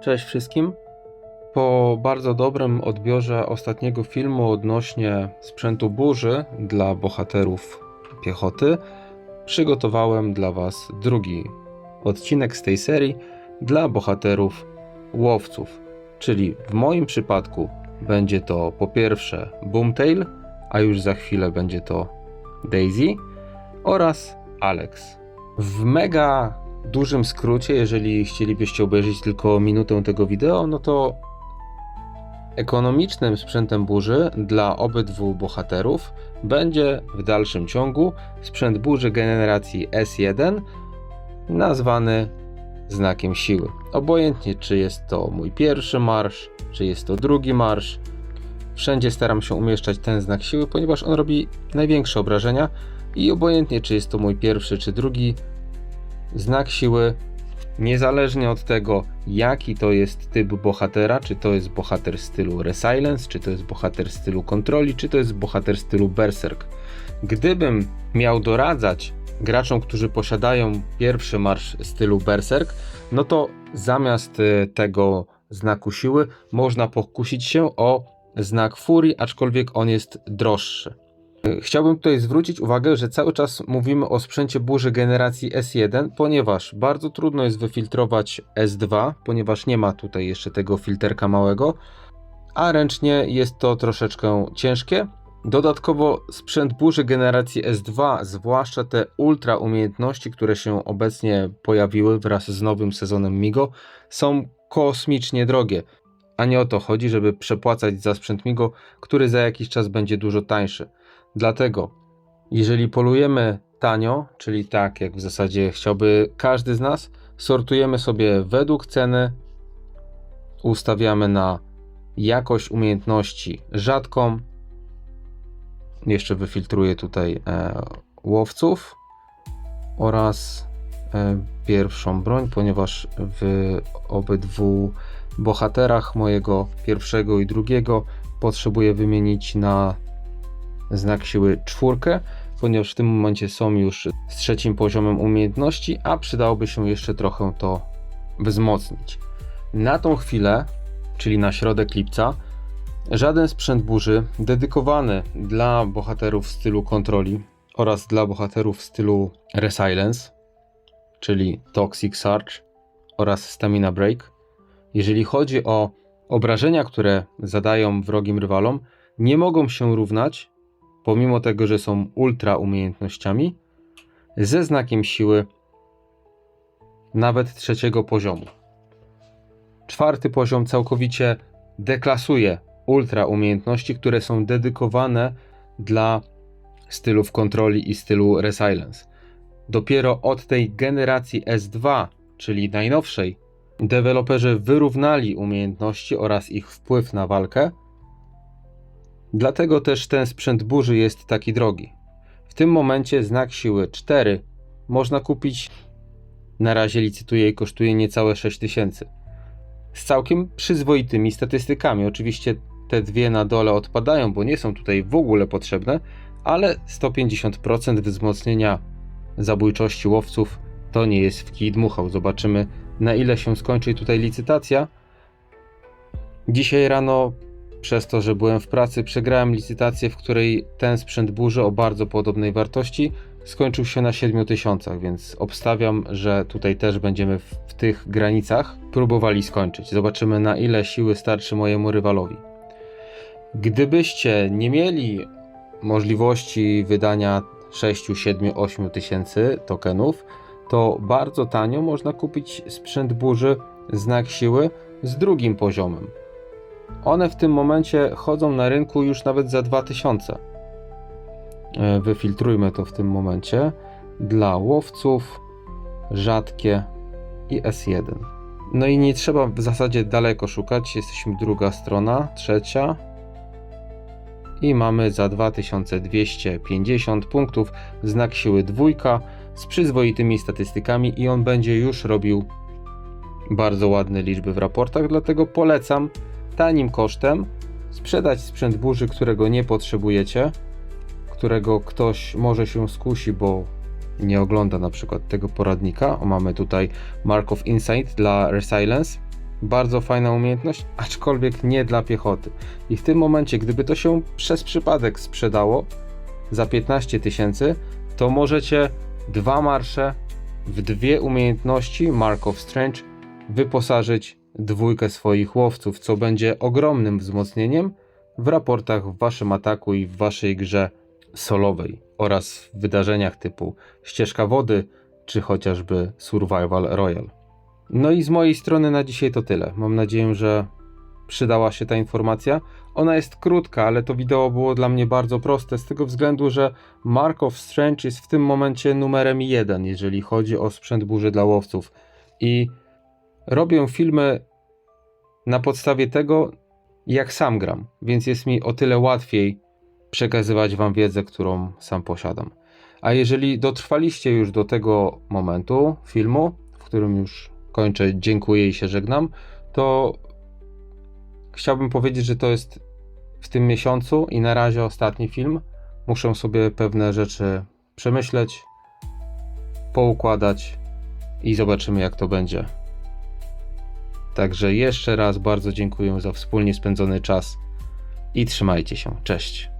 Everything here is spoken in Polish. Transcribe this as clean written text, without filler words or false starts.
Cześć wszystkim. Po bardzo dobrym odbiorze ostatniego filmu odnośnie sprzętu burzy dla bohaterów piechoty, przygotowałem dla Was drugi odcinek z tej serii dla bohaterów łowców. Czyli w moim przypadku będzie to po pierwsze Boomtail, a już za chwilę będzie to Daisy oraz Alex. W mega dużym skrócie, jeżeli chcielibyście obejrzeć tylko minutę tego wideo, no to ekonomicznym sprzętem burzy dla obydwu bohaterów będzie w dalszym ciągu sprzęt burzy generacji S1 nazwany znakiem siły. Obojętnie czy jest to mój pierwszy marsz, czy jest to drugi marsz, wszędzie staram się umieszczać ten znak siły, ponieważ on robi największe obrażenia i obojętnie czy jest to mój pierwszy czy drugi znak siły, niezależnie od tego jaki to jest typ bohatera, czy to jest bohater stylu Resilience, czy to jest bohater stylu kontroli, czy to jest bohater stylu Berserk. Gdybym miał doradzać graczom, którzy posiadają pierwszy marsz stylu Berserk, no to zamiast tego znaku siły można pokusić się o znak furii, aczkolwiek on jest droższy. Chciałbym tutaj zwrócić uwagę, że cały czas mówimy o sprzęcie burzy generacji S1, ponieważ bardzo trudno jest wyfiltrować S2, ponieważ nie ma tutaj jeszcze tego filterka małego, a ręcznie jest to troszeczkę ciężkie. Dodatkowo sprzęt burzy generacji S2, zwłaszcza te ultra umiejętności, które się obecnie pojawiły wraz z nowym sezonem MIGO, są kosmicznie drogie. A nie o to chodzi, żeby przepłacać za sprzęt MIGO, który za jakiś czas będzie dużo tańszy. Dlatego, jeżeli polujemy tanio, czyli tak jak w zasadzie chciałby każdy z nas, sortujemy sobie według ceny, ustawiamy na jakość umiejętności rzadką, jeszcze wyfiltruję tutaj łowców oraz pierwszą broń, ponieważ w obydwu bohaterach mojego pierwszego i drugiego potrzebuję wymienić na znak siły 4, ponieważ w tym momencie są już z trzecim poziomem umiejętności, a przydałoby się jeszcze trochę to wzmocnić. Na tą chwilę, czyli na środek lipca, żaden sprzęt burzy dedykowany dla bohaterów w stylu kontroli oraz dla bohaterów w stylu Resilience, czyli Toxic Surge oraz Stamina Break, jeżeli chodzi o obrażenia, które zadają wrogim rywalom, nie mogą się równać, pomimo tego, że są ultra umiejętnościami, ze znakiem siły nawet trzeciego poziomu. Czwarty poziom całkowicie deklasuje ultra umiejętności, które są dedykowane dla stylów kontroli i stylu Resilience. Dopiero od tej generacji S2, czyli najnowszej, deweloperzy wyrównali umiejętności oraz ich wpływ na walkę. Dlatego też ten sprzęt burzy jest taki drogi. W tym momencie znak siły 4 można kupić, na razie licytuję i kosztuje niecałe 6000. Z całkiem przyzwoitymi statystykami. Oczywiście te dwie na dole odpadają, bo nie są tutaj w ogóle potrzebne, ale 150% wzmocnienia zabójczości łowców to nie jest w kij dmuchał. Zobaczymy, na ile się skończy tutaj licytacja. Dzisiaj rano, przez to, że byłem w pracy, przegrałem licytację, w której ten sprzęt burzy o bardzo podobnej wartości skończył się na 7000, więc obstawiam, że tutaj też będziemy w tych granicach próbowali skończyć. Zobaczymy, na ile siły starczy mojemu rywalowi. Gdybyście nie mieli możliwości wydania 6, 7, 8 tysięcy tokenów, to bardzo tanio można kupić sprzęt burzy znak siły z drugim poziomem. One w tym momencie chodzą na rynku już nawet za 2000. Wyfiltrujmy to w tym momencie dla łowców, rzadkie i S1. No i nie trzeba w zasadzie daleko szukać, jesteśmy druga strona, trzecia i mamy za 2250 punktów znak siły 2 z przyzwoitymi statystykami i on będzie już robił bardzo ładne liczby w raportach, dlatego polecam tanim kosztem sprzedać sprzęt burzy, którego nie potrzebujecie, którego ktoś może się skusi, bo nie ogląda na przykład tego poradnika. O, mamy tutaj Mark of Insight dla Resilience. bardzo fajna umiejętność, aczkolwiek nie dla piechoty. I w tym momencie, gdyby to się przez przypadek sprzedało za 15 000, to możecie 2 marsze w 2 umiejętności Mark of Strange wyposażyć 2 swoich łowców, co będzie ogromnym wzmocnieniem w raportach w waszym ataku i w waszej grze solowej oraz w wydarzeniach typu Ścieżka Wody czy chociażby Survival Royale. No i z mojej strony na dzisiaj to tyle. Mam nadzieję, że przydała się ta informacja. Ona jest krótka, ale to wideo było dla mnie bardzo proste z tego względu, że Mark of Strange jest w tym momencie numerem 1, jeżeli chodzi o sprzęt burzy dla łowców. I robię filmy na podstawie tego, jak sam gram, więc jest mi o tyle łatwiej przekazywać wam wiedzę, którą sam posiadam. A jeżeli dotrwaliście już do tego momentu filmu, w którym już kończę, dziękuję i się żegnam, to chciałbym powiedzieć, że to jest w tym miesiącu i na razie ostatni film. Muszę sobie pewne rzeczy przemyśleć, poukładać i zobaczymy, jak to będzie. Także jeszcze raz bardzo dziękuję za wspólnie spędzony czas i trzymajcie się. Cześć.